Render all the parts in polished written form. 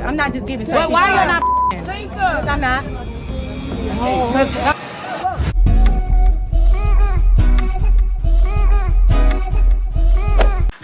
I'm not just giving. Well, why are you not? Because I'm not.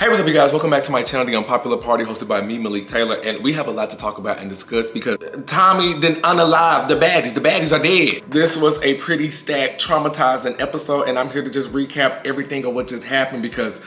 Hey, what's up, you guys? Welcome back to my channel, The Unpopular Party, hosted by me, Malik Taylor, and we have a lot to talk about and discuss because Tommie didn't unalive the baddies. The baddies are dead. This was a pretty stacked, traumatizing episode, and I'm here to just recap everything of what just happened because,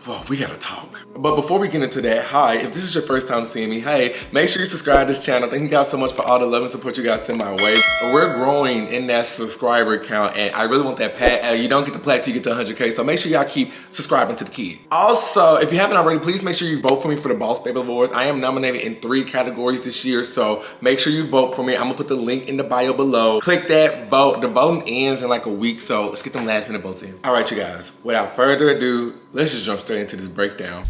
well, we gotta talk. But before we get into that, hi, if this is your first time seeing me, hey, make sure you subscribe to this channel. Thank you guys so much for all the love and support you guys send my way. We're growing in that subscriber count, and I really want that pat. You don't get the plaque till you get to 100K, so make sure y'all keep subscribing to the kid. Also, if you haven't already, please make sure you vote for me for the Boss Baby Awards. I am nominated in 3 categories this year, so make sure you vote for me. I'm gonna put the link in the bio below. Click that, vote. The voting ends in like a week, so let's get them last minute votes in. All right, you guys, without further ado, let's just jump straight into this breakdown.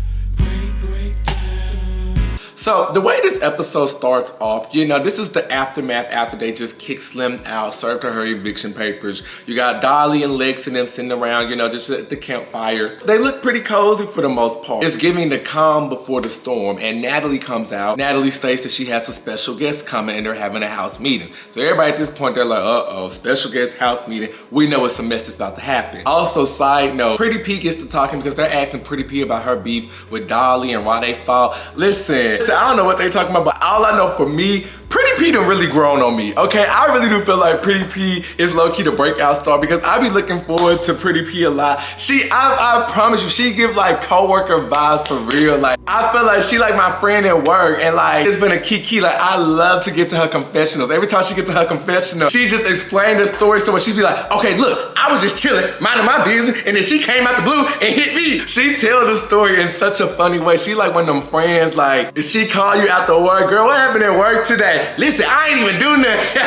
So the way this episode starts off, you know, this is the aftermath after they just kicked Slim out, served her eviction papers. You got Dolly and Lex and them sitting around, you know, just at the campfire. They look pretty cozy for the most part. It's giving the calm before the storm, and Natalie comes out. Natalie states that she has a special guest coming and they're having a house meeting. So everybody at this point, they're like, uh-oh, special guest house meeting. We know it's some mess that's about to happen. Also, side note, Pretty P gets to talking because they're asking Pretty P about her beef with Dolly and why they fought. Listen, I don't know what they talking about, but all I know for me, Pretty P done really grown on me, okay? I really do feel like Pretty P is low-key the breakout star because I be looking forward to Pretty P a lot. I promise you, she give like coworker vibes for real. Like, I feel like she like my friend at work, and like, it's been a kiki. Like, I love to get to her confessionals. Every time she gets to her confessional, she just explained the story so she be like, okay, look, I was just chilling, minding my business, and then she came out the blue and hit me. She tell the story in such a funny way. She like one of them friends, like, if she call you after work, girl, what happened at work today? Listen, I ain't even do nothing.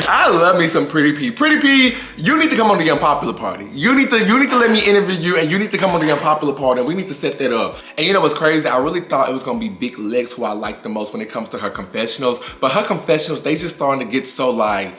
I love me some Pretty P. Pretty P, you need to come on the Unpopular Party. You need to let me interview you, and you need to come on the Unpopular Party, and we need to set that up. And you know what's crazy? I really thought it was gonna be Big Lex who I like the most when it comes to her confessionals, but her confessionals, they just starting to get so like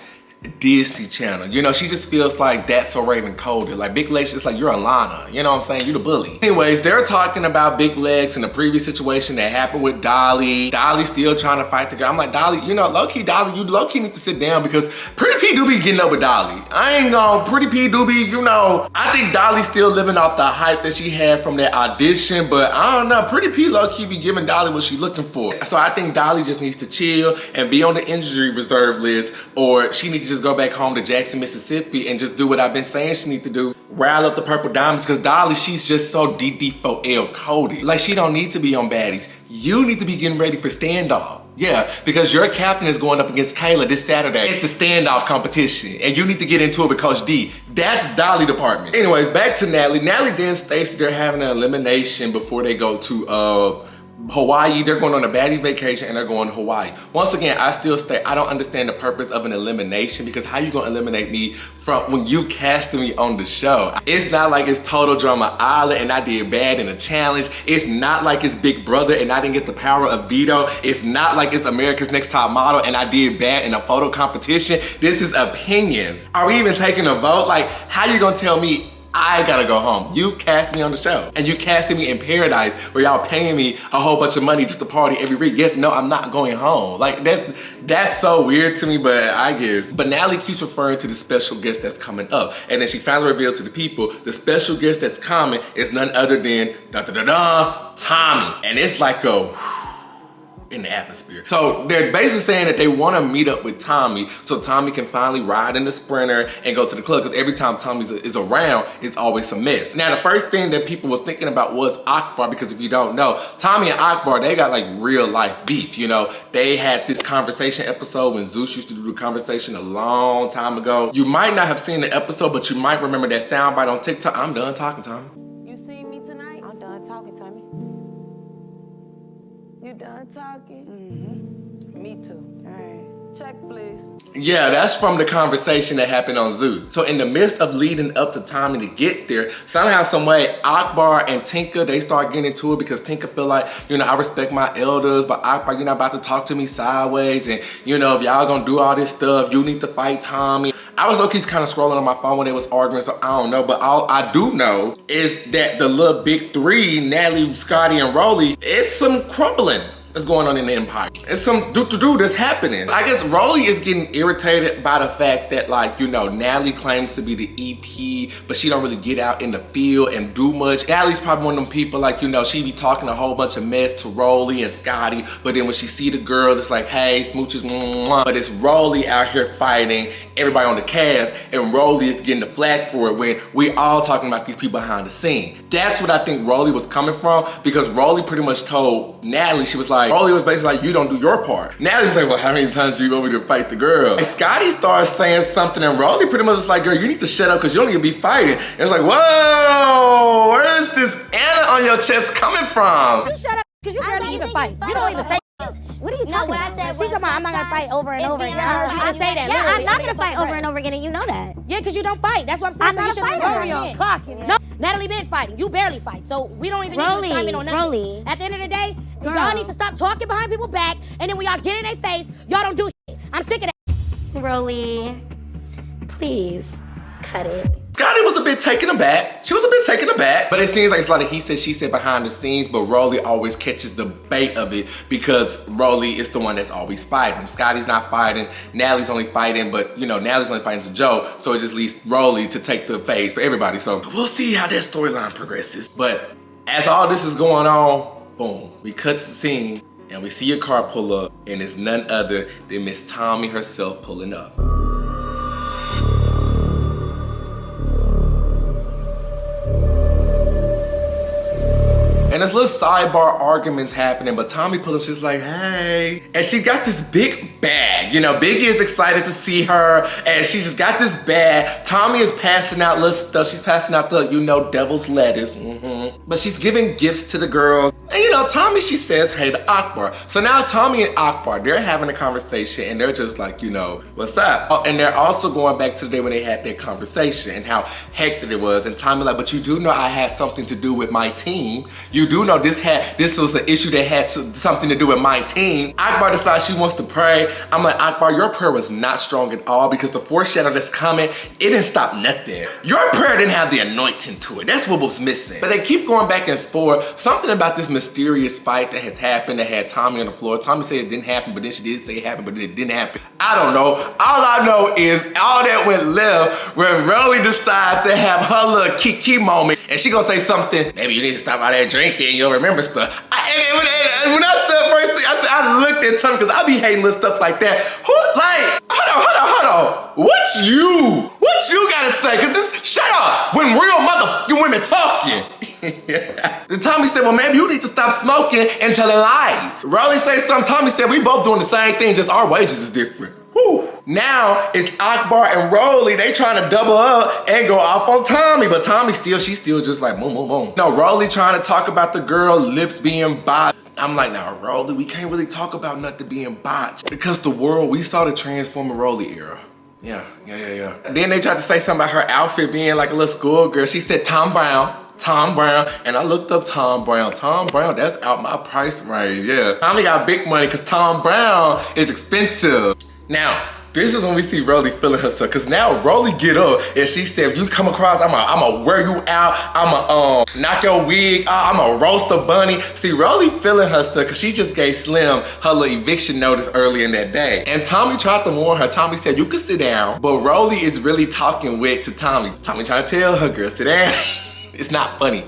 Disney Channel. You know, she just feels like that's so Raven coded. Like Big Legs, just like you're Alana. You know what I'm saying? You the bully. Anyways, they're talking about Big Legs and the previous situation that happened with Dolly. Dolly still trying to fight the girl. I'm like, Dolly, you know, low-key Dolly, you low-key need to sit down because Pretty P do be getting up with Dolly. I ain't gonna, Pretty P do be, you know, I think Dolly's still living off the hype that she had from that audition, but I don't know, Pretty P low-key be giving Dolly what she looking for. So I think Dolly just needs to chill and be on the injury reserve list, or she needs to just go back home to Jackson, Mississippi and just do what I've been saying she need to do. Rile up the purple diamonds, because Dolly, she's just so DD4L coded. Like, she don't need to be on Baddies. You need to be getting ready for standoff. Yeah, because your captain is going up against Kayla this Saturday at the standoff competition, and you need to get into it with Coach D. That's Dolly department. Anyways, back to Natalie. Natalie then states that they're having an elimination before they go to Hawaii. They're going on a baddie vacation and they're going to Hawaii. Once again, I still say I don't understand the purpose of an elimination, because how you gonna eliminate me from when you casted me on the show? It's not like it's Total Drama Island and I did bad in a challenge. It's not like it's Big Brother and I didn't get the power of veto. It's not like it's America's Next Top Model and I did bad in a photo competition. This is opinions. Are we even taking a vote? Like, how you gonna tell me I gotta go home? You cast me on the show, and you casted me in Paradise where y'all paying me a whole bunch of money just to party every week. Yes, no, I'm not going home. Like, that's so weird to me, but I guess. But Natalie keeps referring to the special guest that's coming up, and then she finally reveals to the people, the special guest that's coming is none other than Tommie. And it's like a in the atmosphere. So they're basically saying that they want to meet up with Tommie so Tommie can finally ride in the Sprinter and go to the club, because every time Tommie is around, it's always a mess. Now, the first thing that people was thinking about was Akbar, because if you don't know, Tommie and Akbar, they got like real life beef, you know? They had this conversation episode when Zeus used to do the conversation a long time ago. You might not have seen the episode, but you might remember that soundbite on TikTok. I'm done talking, Tommie. You seen me tonight? I'm done talking, Tommie. You done talking? Mm-hmm. Me too. All right. Check, please. Yeah, that's from the conversation that happened on Zeus. So in the midst of leading up to Tommie to get there, somehow, some way, Akbar and Tinka, they start getting into it because Tinka feel like, you know, I respect my elders, but Akbar, you're not about to talk to me sideways, and you know, if y'all gonna do all this stuff, you need to fight Tommie. I was low-key kind of scrolling on my phone when they was arguing, so I don't know, but all I do know is that the little big three, Natalie, Scotty, and Rolly, it's some crumbling. that's going on in the Empire. It's some do that's happening. I guess Rolly is getting irritated by the fact that, like, you know, Natalie claims to be the EP, but she don't really get out in the field and do much. Natalie's probably one of them people, like, you know, she be talking a whole bunch of mess to Rolly and Scotty, but then when she see the girl, it's like, hey, smooches, mwah. But it's Rolly out here fighting everybody on the cast, and Rolly is getting the flack for it when we all talking about these people behind the scene. That's what I think Rolly was coming from, because Rolly pretty much told Natalie, she was like, Rolly was basically like, you don't do your part. Natalie's like, well, how many times do you want me to fight the girl? And Scotty starts saying something, and Rolly pretty much was like, girl, you need to shut up because you don't need to be fighting. And it's like, whoa, where is this Anna on your chest coming from? You shut up because you barely even fight. You don't even say. What are you talking about? She's talking about, I'm not gonna fight over and over again. I heard you just say that. Yeah, I'm not gonna fight over and over again, and you know that. Yeah, because you don't fight. That's what I'm saying. I'm So not you a shouldn't fighter. be clocking. No, Natalie been fighting. You barely fight. So we don't even need you to chime in on nothing. Rolly. At the end of the day, y'all need to stop talking behind people's back, and then when y'all get in their face, y'all don't do shit. I'm sick of that. Rolly, please cut it. Scotty was a bit taken aback. She was a bit taken aback. But it seems like it's a lot of he said, she said behind the scenes, but Rolly always catches the bait of it because Rolly is the one that's always fighting. Scotty's not fighting, Natalie's only fighting, but you know, Natalie's only fighting to Joe, so it just leaves Rolly to take the phase for everybody. So we'll see how that storyline progresses. But as all this is going on, boom, we cut to the scene and we see a car pull up, and it's none other than Miss Tommie herself pulling up. And this little sidebar arguments happening, but Tommie pulls up, she's like, hey. And she got this big bag. You know, Biggie is excited to see her, and she just got this bag. Tommie is passing out little stuff. She's passing out the, you know, devil's lettuce. But she's giving gifts to the girls. And you know, Tommie, she says, hey to Akbar. So now Tommie and Akbar, they're having a conversation, and they're just like, you know, what's up? Oh, and they're also going back to the day when they had that conversation and how hectic it was. And Tommie like, but you do know I had something to do with my team. You do know this was an issue that had something to do with my team. Akbar decides she wants to pray. I'm like, Akbar, your prayer was not strong at all because the foreshadow that's coming, it didn't stop nothing. Your prayer didn't have the anointing to it. That's what was missing. But they keep going back and forth. Something about this mysterious fight that has happened that had Tommie on the floor. Tommie said it didn't happen, but then she did say it happened, but it didn't happen. I don't know. All I know is all that went left when Rolly decided to have her little kiki moment, and she gonna say something, maybe you need to stop out there drinking, you'll remember stuff. And when I said first thing, I said, I looked at Tommie because I be hating little stuff like that. Who, like, hold on. What you gotta say? Cause this, shut up, when real motherfucking women talking. And Tommie said, well, maybe you need to stop smoking and telling lies. Rolly said something, Tommie said, we both doing the same thing, just our wages is different. Whew. Now it's Akbar and Rolly, they trying to double up and go off on Tommie, but Tommie she's still just like boom, boom, boom. No, Rolly trying to talk about the girl lips being botched. I'm like, now Rolly, we can't really talk about nothing being botched because the world, we saw the Transformer Rolly era. Yeah. Then they tried to say something about her outfit being like a little schoolgirl. She said Tom Brown, and I looked up Tom Brown. Tom Brown, that's out my price range, yeah. Tommie got big money because Tom Brown is expensive. Now, this is when we see Rolly feeling herself, because now Rolly get up and she said, if you come across, I'ma wear you out, I'ma knock your wig off, I'ma roast a bunny. See, Rolly feeling herself because she just gave Slim her little eviction notice early in that day. And Tommie tried to warn her. Tommie said, you can sit down, but Rolly is really talking wet to Tommie. Tommie trying to tell her, girl, sit down. It's not funny,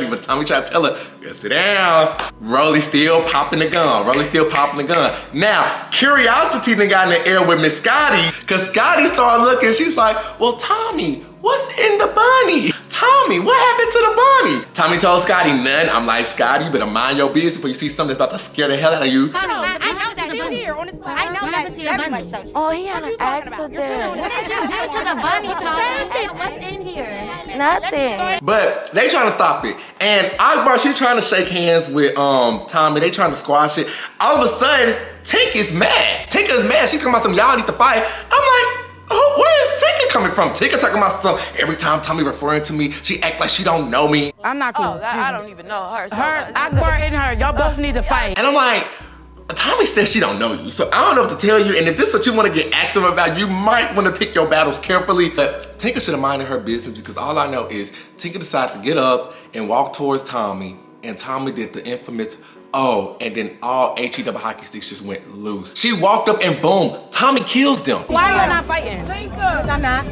but Tommie tried to tell her, girl, sit down. Rolly still popping the gun. Now, curiosity then got in the air with Miss Scotty, because Scotty started looking, she's like, well, Tommie, what's in the bunny? Tommie, what happened to the bunny? Tommie told Scotty, none. I'm like, Scotty, you better mind your business before you see something that's about to scare the hell out of you. I know that you here on this. I know that everybody knows. Oh, he had an accident. What did you do to the bunny, Tommie? What's in here? Nothing. But they trying to stop it. And Akbar, she trying to shake hands with Tommie. They trying to squash it. All of a sudden, Tink is mad. She's talking about some y'all need to fight. I'm like, oh, where is Tika coming from? Tika talking about stuff. Every time Tommie referring to me, she act like she don't know me. I'm not cool. I don't even know her. So Akbar and her, y'all both need to fight. And I'm like, Tommie says she don't know you, so I don't know what to tell you. And if this is what you want to get active about, you might want to pick your battles carefully. But Tinka should have minded her business, because all I know is Tinka decided to get up and walk towards Tommie, and Tommie did the infamous, Oh, and then all HE double hockey sticks just went loose. She walked up and boom, Tommie kills them. Why are you not fighting? Because I'm not.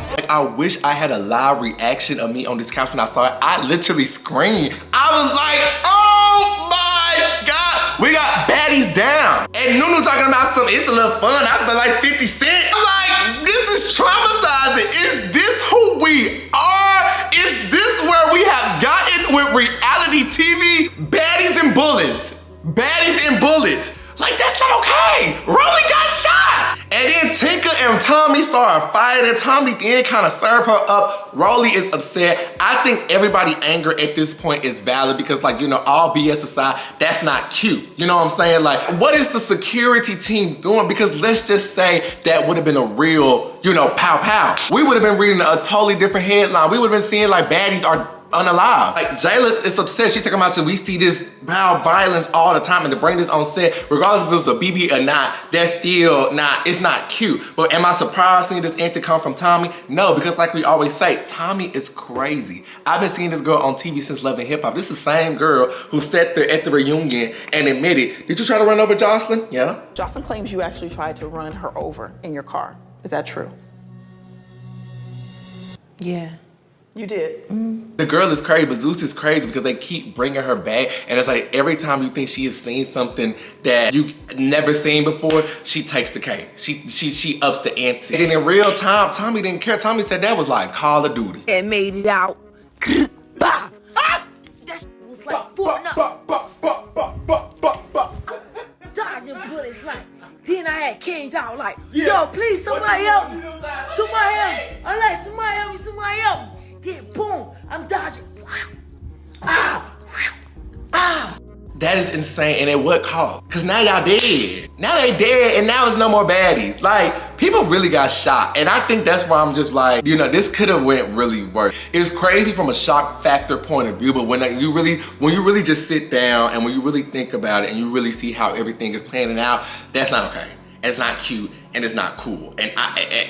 Like, I wish I had a live reaction of me on this couch when I saw it. I literally screamed. I was like, oh my God. We got Baddies down. And Nunu talking about some, it's a little fun. I feel like 50 Cent. I'm like, this is traumatizing. Is this who we are? Is this where we have gotten with reality TV? Baddies and bullets. Baddies and bullets. Like, that's not okay. Rolly got shot. And then Tinker and Tommie started fighting. Tommie then kind of served her up. Rolly is upset. I think everybody's anger at this point is valid because, like, you know, all BS aside, that's not cute. You know what I'm saying? Like, what is the security team doing? Because let's just say that would have been a real, you know, pow pow. We would have been reading a totally different headline. We would have been seeing like baddies are unalive. Like, Jayla is upset. She's talking about, so we see this violence all the time, and to bring this on set, regardless if it was a BB or not, that's still not, it's not cute. But am I surprised seeing this antic come from Tommie? No, because like we always say, Tommie is crazy. I've been seeing this girl on TV since Love and Hip Hop. This is the same girl who sat there at the reunion and admitted, did you try to run over Jocelyn? Yeah. Jocelyn claims you actually tried to run her over in your car. Is that true? Yeah. You did? The girl is crazy, but Zeus is crazy because they keep bringing her back, and it's like every time you think she has seen something that you've never seen before, she takes the cake. She ups the ante. And then in real time, Tommie didn't care. Tommie said that was like Call of Duty. And made it out. Bah! That was like Fortnite. Dodging bullets like. Then I had came down like, yo, please, somebody help me. Somebody help me. I like somebody help me, somebody help me. Then boom, I'm dodging. Ah! Ah! That is insane, and at what cost? Cause now y'all dead. Now they dead, and now it's no more baddies. Like, people really got shot, and I think that's why I'm just like, you know, this could have went really worse. It's crazy from a shock factor point of view, but when you really just sit down and when you really think about it and you really see how everything is planning out, that's not okay. It's not cute, and it's not cool, and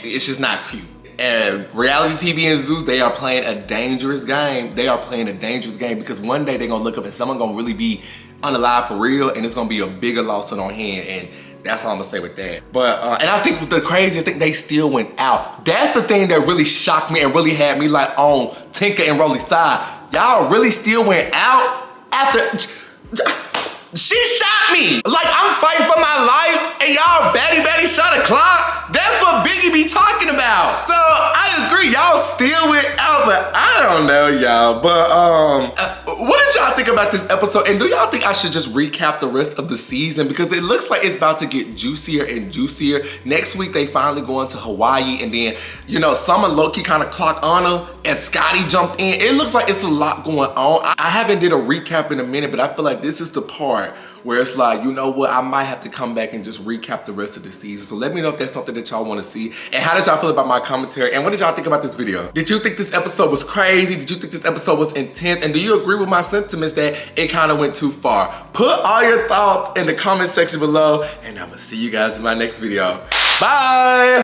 it's just not cute. And reality TV and Zeus, they are playing a dangerous game. They are playing a dangerous game because one day they're gonna look up and someone gonna really be unalive for real, and it's gonna be a bigger loss on our hand, and that's all I'm gonna say with that. But, and I think the craziest thing, they still went out. That's the thing that really shocked me and really had me like on Tinker and Rolly's side. Y'all really still went out after, she shot me. Like, I'm fighting for my life, and y'all Baddy shot a clock. That's what Biggie be talking about. So I agree, y'all still went out, but I don't know, y'all. But what did y'all think about this episode? And do y'all think I should just recap the rest of the season? Because it looks like it's about to get juicier and juicier. Next week, they finally going to Hawaii, and then, you know, Summer low-key kind of clocked on her, and Scotty jumped in. It looks like it's a lot going on. I haven't did a recap in a minute, but I feel like this is the part where it's like, you know what, I might have to come back and just recap the rest of the season. So let me know if that's something that y'all want to see. And how did y'all feel about my commentary? And what did y'all think about this video? Did you think this episode was crazy? Did you think this episode was intense? And do you agree with my sentiments that it kind of went too far? Put all your thoughts in the comment section below, and I'm gonna see you guys in my next video. Bye!